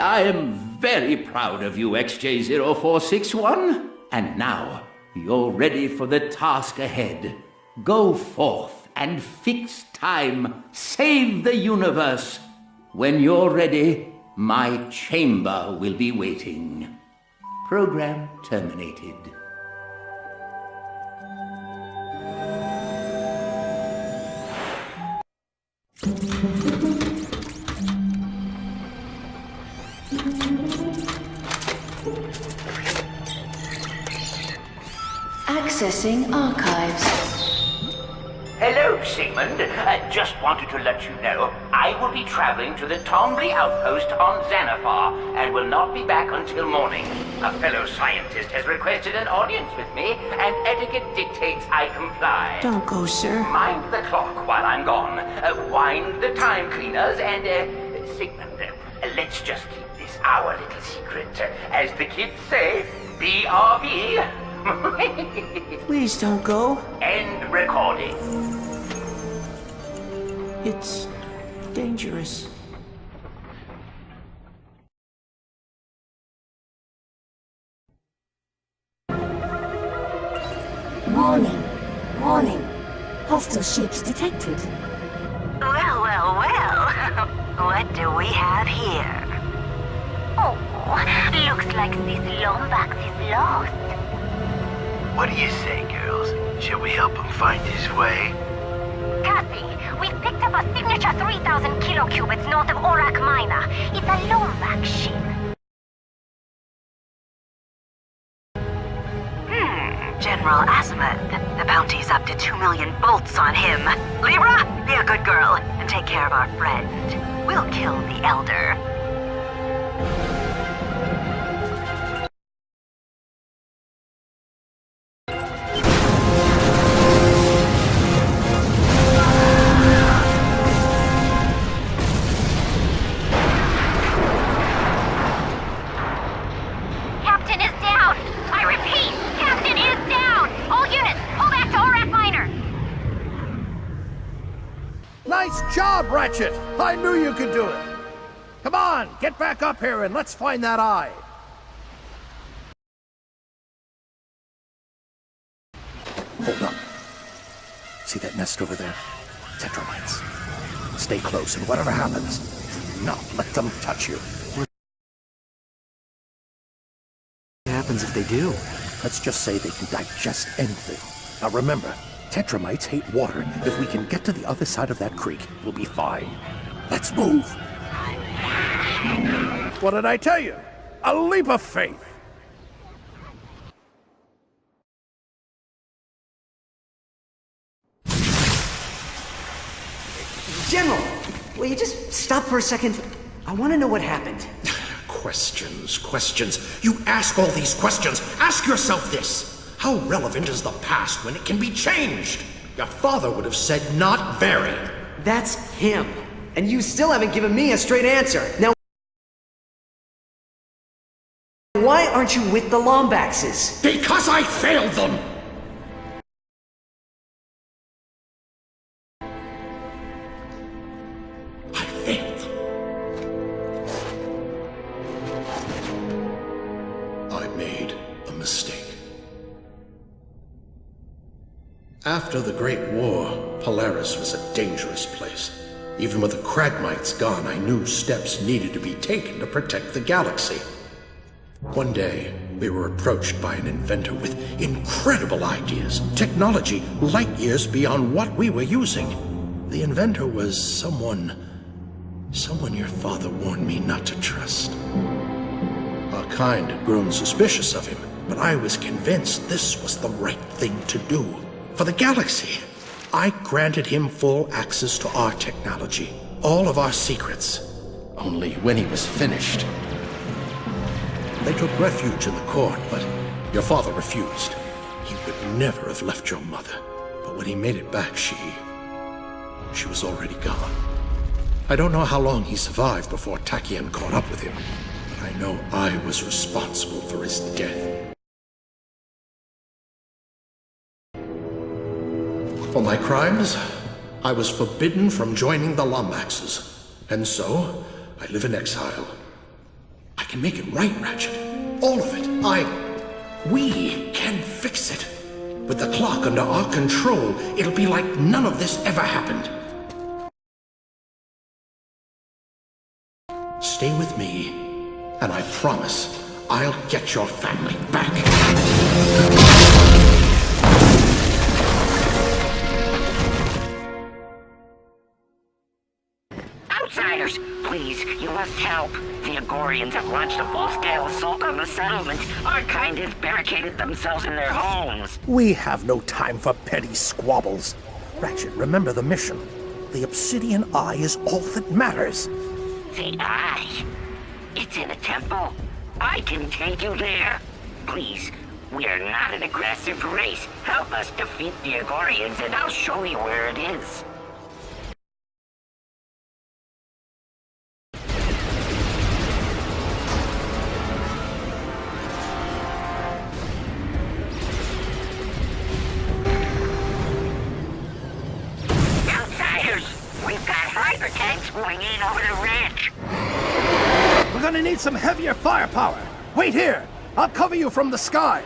I am very proud of you, XJ0461. And now, you're ready for the task ahead. Go forth and fix time. Save the universe. When you're ready, my chamber will be waiting. Program terminated. Accessing archives. Hello, Sigmund. Just wanted to let you know I will be traveling to the Tombly outpost on Xanathar and will not be back until morning. A fellow scientist has requested an audience with me, and etiquette dictates I comply. Don't go, sir. Mind the clock while I'm gone. Wind the time cleaners, and, Sigmund, let's just keep this our little secret. As the kids say, BRB. Please don't go. End recording. It's dangerous. Warning. Warning. Hostile ships detected. Well, well, well. What do we have here? Oh, looks like this Lombax is lost. What do you say, girls? Shall we help him find his way? Cassie, we've picked up a signature 3,000 kilocubits north of Orak Minor. It's a Lombax ship. General Azimuth. The bounty's up to 2 million bolts on him. Libra, be a good girl and take care of our friend. We'll kill the Elder. Nice job, Ratchet! I knew you could do it! Come on, get back up here and let's find that eye! Hold up. See that nest over there? Tetramites. Stay close, and whatever happens, do not let them touch you. What happens if they do? Let's just say they can digest anything. Now remember, Tetramites hate water. If we can get to the other side of that creek, we'll be fine. Let's move! What did I tell you? A leap of faith! General! Will you just stop for a second? I want to know what happened. Questions. You ask all these questions. Ask yourself this. How relevant is the past when it can be changed? Your father would have said not very. That's him. And you still haven't given me a straight answer. Now, why aren't you with the Lombaxes? Because I failed them! I failed them. I made a mistake. After the Great War, Polaris was a dangerous place. Even with the Kragmites gone, I knew steps needed to be taken to protect the galaxy. One day, we were approached by an inventor with incredible ideas, technology light years beyond what we were using. The inventor was someone your father warned me not to trust. Our kind had grown suspicious of him, but I was convinced this was the right thing to do. For the galaxy, I granted him full access to our technology, all of our secrets. Only when he was finished. They took refuge in the court, but your father refused. He would never have left your mother. But when he made it back, she was already gone. I don't know how long he survived before Tachyon caught up with him, but I know I was responsible for his death. For my crimes, I was forbidden from joining the Lombaxes, and so I live in exile. can make it right, Ratchet. All of it. We can fix it. With the clock under our control, it'll be like none of this ever happened. Stay with me, and I promise I'll get your family back. Outsiders, please, you must help. The Agorians have launched a full-scale assault on the settlement. Our kind has barricaded themselves in their homes. We have no time for petty squabbles. Ratchet, remember the mission. The Obsidian Eye is all that matters. The Eye? It's in a temple. I can take you there. Please, we are not an aggressive race. Help us defeat the Agorians and I'll show you where it is. Going in over the ridge. We're gonna need some heavier firepower. Wait here. I'll cover you from the sky.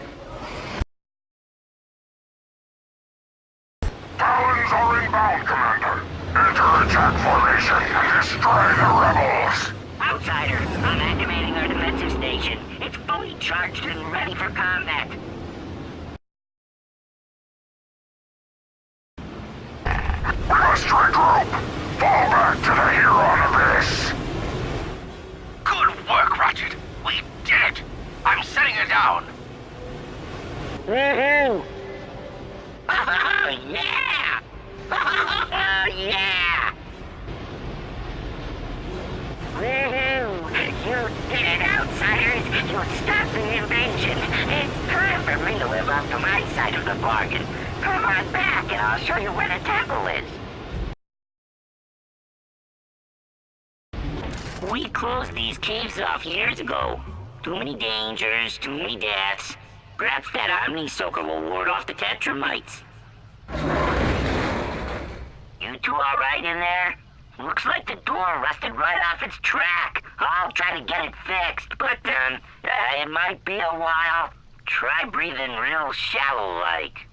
Talons are inbound, Commander. Enter attack formation and destroy the rebels. Outsider, I'm activating our defensive station. It's fully charged and ready for combat. We must regroup. Fall back to the Huron Abyss! Good work, Ratchet! We did it! I'm setting it down! Woohoo! Oh, yeah! Oh, yeah! Woohoo! You did it, Outsiders! You stopped the invasion! It's time for me to live up to my side of the bargain. Come on back and I'll show you where the temple is. We closed these caves off years ago. Too many dangers, too many deaths. Perhaps that Omni-Soaker will ward off the Tetramites. You two alright in there? Looks like the door rusted right off its track. I'll try to get it fixed, but it might be a while. Try breathing real shallow-like.